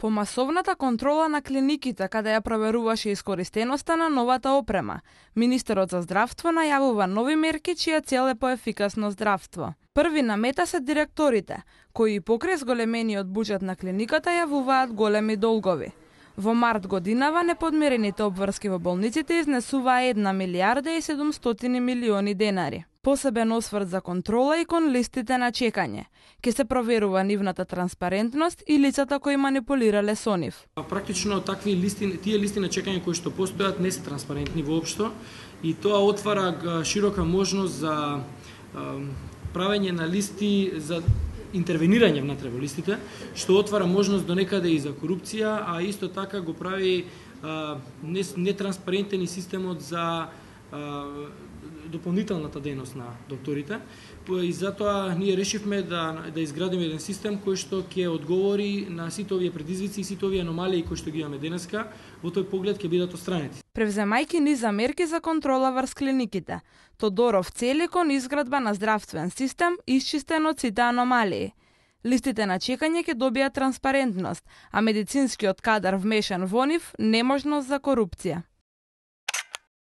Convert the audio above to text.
По масовната контрола на клиниките каде ја проверуваше искористеноста на новата опрема, министерот за здравство најавува нови мерки чија цел е поефикасно здравство. Први на мета се директорите, кои покрај зголемениот буџет на клиниката јавуваат големи долгови. Во март годинава неподмирените обврски во болниците изнесуваа 1 милијарда и 700 милиони денари. Посебен осврт за контрола и кон листите на чекање. Ке се проверува нивната транспарентност и лицата кои манипулирале со нив. Практично тие листи на чекање кои што постојат не се транспарентни воопшто и тоа отвара широка можност за правење на листи за интервенирање внатре во листите, што отвара можност до некаде и за корупција, а исто така го прави нетранспарентен и системот за дополнителната дејност на докторите. И затоа ние решивме да изградиме еден систем кој што ќе одговори на сите овие предизвици и сите овие аномалии кои што ги имаме денеска, во тој поглед ќе бидат отстранети. Превземајќи низа мерки за контрола врз клиниките, Тодоров цели кон изградба на здравствен систем исчистен од сите аномалии. Листите на чекање ќе добијат транспарентност, а медицинскиот кадар вмешан во нив неможност за корупција.